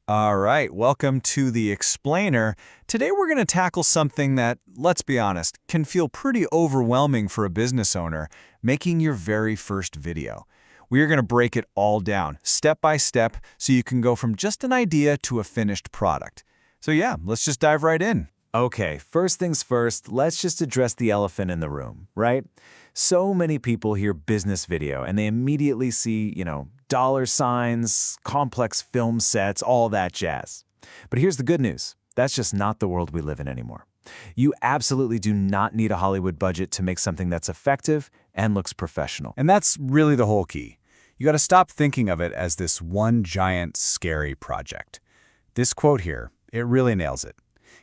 All right, welcome to the Explainer. Today we're going to tackle something that, let's be honest, can feel pretty overwhelming for a business owner, making your very first video. We are going to break it all down, step by step, so you can go from just an idea to a finished product. So yeah, let's just dive right in. Okay, first things first, let's just address the elephant in the room, right? So many people hear business video and they immediately see, dollar signs, complex film sets, all that jazz. But here's the good news. That's just not the world we live in anymore. You absolutely do not need a Hollywood budget to make something that's effective and looks professional. And that's really the whole key. You got to stop thinking of it as this one giant, scary project. This quote here, it really nails it.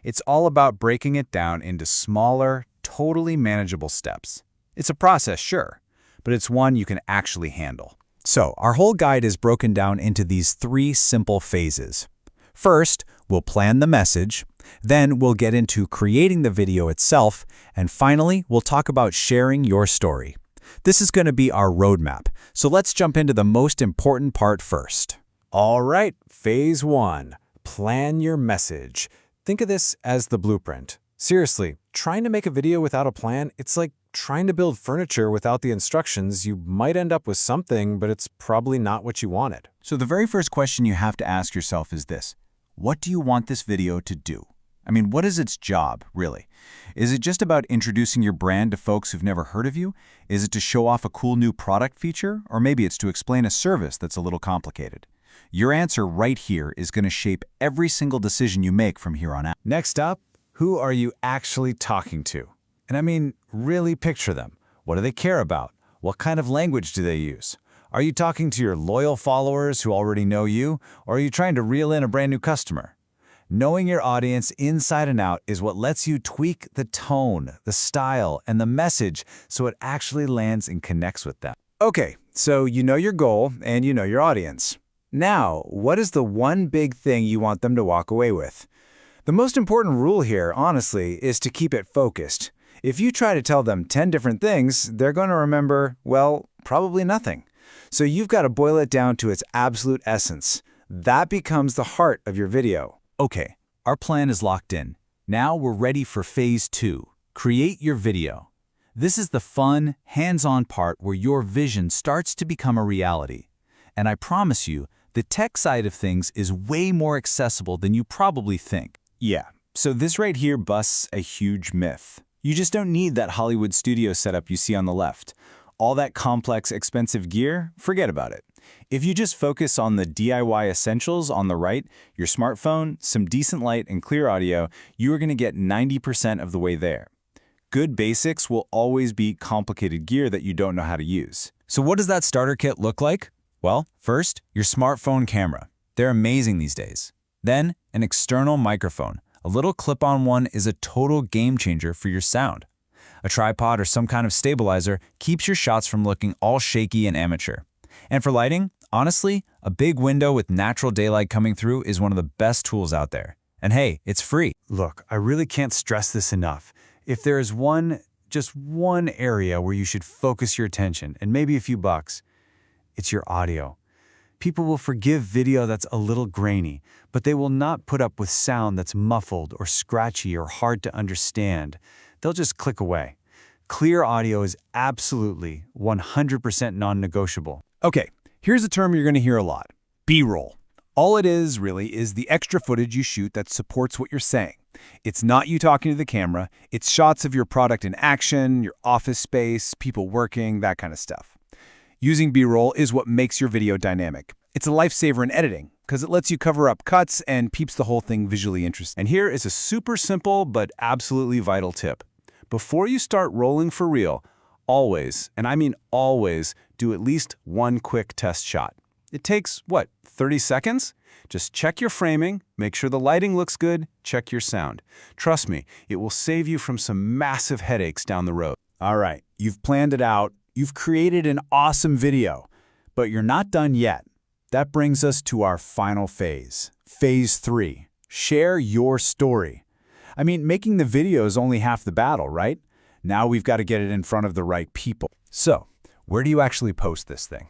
It's all about breaking it down into smaller, totally manageable steps. It's a process, sure, but it's one you can actually handle. So, our whole guide is broken down into these 3 simple phases. First, we'll plan the message, then we'll get into creating the video itself, and finally, we'll talk about sharing your story. This is going to be our roadmap, so let's jump into the most important part first. All right, phase 1, plan your message. Think of this as the blueprint. Seriously, trying to make a video without a plan, it's like trying to build furniture without the instructions. You might end up with something, but it's probably not what you wanted. So the very first question you have to ask yourself is this: what do you want this video to do? I mean, what is its job, really? Is it just about introducing your brand to folks who've never heard of you? Is it to show off a cool new product feature? Or maybe it's to explain a service that's a little complicated. Your answer right here is going to shape every single decision you make from here on out. Next up, who are you actually talking to? And I mean, really picture them. What do they care about? What kind of language do they use? Are you talking to your loyal followers who already know you, or are you trying to reel in a brand new customer? Knowing your audience inside and out is what lets you tweak the tone, the style, and the message so it actually lands and connects with them. Okay, so you know your goal and you know your audience. Now, what is the one big thing you want them to walk away with? The most important rule here, honestly, is to keep it focused. If you try to tell them 10 different things, they're going to remember, well, probably nothing. So you've got to boil it down to its absolute essence. That becomes the heart of your video. Okay, our plan is locked in. Now we're ready for phase 2. Create your video. This is the fun, hands-on part where your vision starts to become a reality. And I promise you, the tech side of things is way more accessible than you probably think. Yeah, so this right here busts a huge myth. You just don't need that Hollywood studio setup you see on the left. All that complex, expensive gear, forget about it. If you just focus on the DIY essentials on the right, your smartphone, some decent light, and clear audio, you are going to get 90% of the way there. Good basics will always beat complicated gear that you don't know how to use. So what does that starter kit look like? Well, first, your smartphone camera. They're amazing these days. Then, an external microphone. A little clip-on one is a total game changer for your sound. A tripod or some kind of stabilizer keeps your shots from looking all shaky and amateur. And for lighting, honestly, a big window with natural daylight coming through is one of the best tools out there. And hey, it's free. Look, I really can't stress this enough. If there is just one area where you should focus your attention, and maybe a few bucks, it's your audio. People will forgive video that's a little grainy, but they will not put up with sound that's muffled or scratchy or hard to understand. They'll just click away. Clear audio is absolutely 100% non-negotiable. Okay, here's a term you're going to hear a lot: B-roll. All it is, really, is the extra footage you shoot that supports what you're saying. It's not you talking to the camera, it's shots of your product in action, your office space, people working, that kind of stuff. Using B-roll is what makes your video dynamic. It's a lifesaver in editing, because it lets you cover up cuts and keeps the whole thing visually interesting. And here is a super simple but absolutely vital tip. Before you start rolling for real, always, and I mean always, do at least one quick test shot. It takes, 30 seconds? Just check your framing, make sure the lighting looks good, check your sound. Trust me, it will save you from some massive headaches down the road. All right, you've planned it out, you've created an awesome video, but you're not done yet. That brings us to our final phase, phase 3. Share your story. I mean, making the video is only half the battle, right? Now we've got to get it in front of the right people. So, where do you actually post this thing?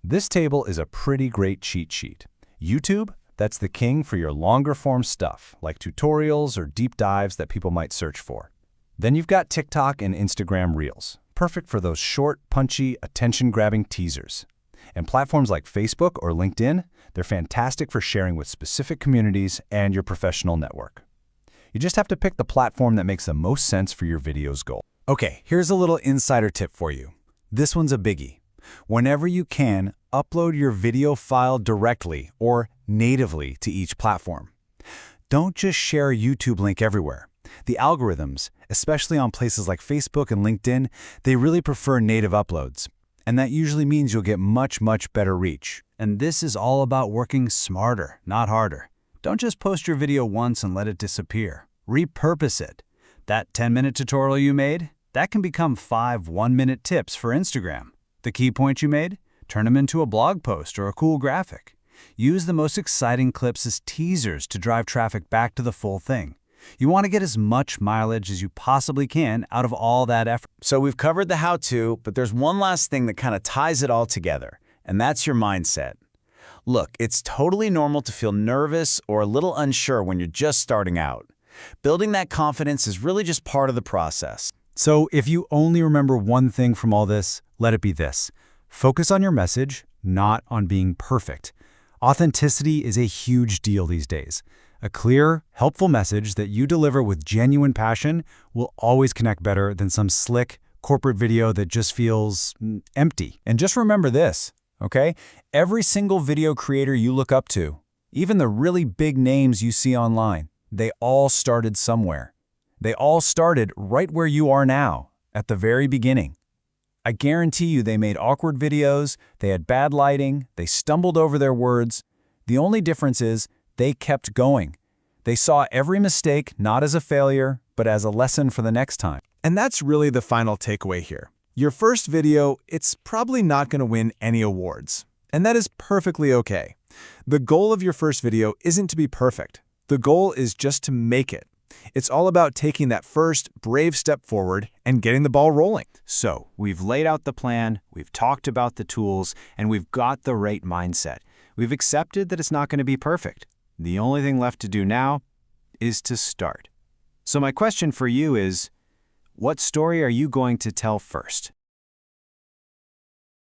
This table is a pretty great cheat sheet. YouTube, That's the king for your longer-form stuff, like tutorials or deep dives that people might search for. Then you've got TikTok and Instagram Reels, perfect for those short, punchy, attention-grabbing teasers. And platforms like Facebook or LinkedIn, they're fantastic for sharing with specific communities and your professional network. You just have to pick the platform that makes the most sense for your video's goal. Okay, here's a little insider tip for you. This one's a biggie. Whenever you can, upload your video file directly or natively to each platform. Don't just share a YouTube link everywhere. The algorithms, especially on places like Facebook and LinkedIn, they really prefer native uploads. And that usually means you'll get much, much better reach. And this is all about working smarter, not harder. Don't just post your video once and let it disappear. Repurpose it. That 10-minute tutorial you made, that can become 5 one-minute tips for Instagram. The key point you made? Turn them into a blog post or a cool graphic. Use the most exciting clips as teasers to drive traffic back to the full thing. You want to get as much mileage as you possibly can out of all that effort. So we've covered the how-to, but there's one last thing that kind of ties it all together, and that's your mindset. Look, it's totally normal to feel nervous or a little unsure when you're just starting out. Building that confidence is really just part of the process. So if you only remember one thing from all this, let it be this. Focus on your message, not on being perfect. Authenticity is a huge deal these days. A clear, helpful message that you deliver with genuine passion will always connect better than some slick, corporate video that just feels empty. And just remember this, okay? Every single video creator you look up to, even the really big names you see online, they all started somewhere. They all started right where you are now, at the very beginning. I guarantee you they made awkward videos, they had bad lighting, they stumbled over their words. The only difference is they kept going. They saw every mistake not as a failure, but as a lesson for the next time. And that's really the final takeaway here. Your first video, it's probably not going to win any awards. And that is perfectly okay. The goal of your first video isn't to be perfect. The goal is just to make it. It's all about taking that first brave step forward and getting the ball rolling. So, we've laid out the plan, we've talked about the tools, and we've got the right mindset. We've accepted that it's not going to be perfect. The only thing left to do now is to start. So my question for you is, what story are you going to tell first?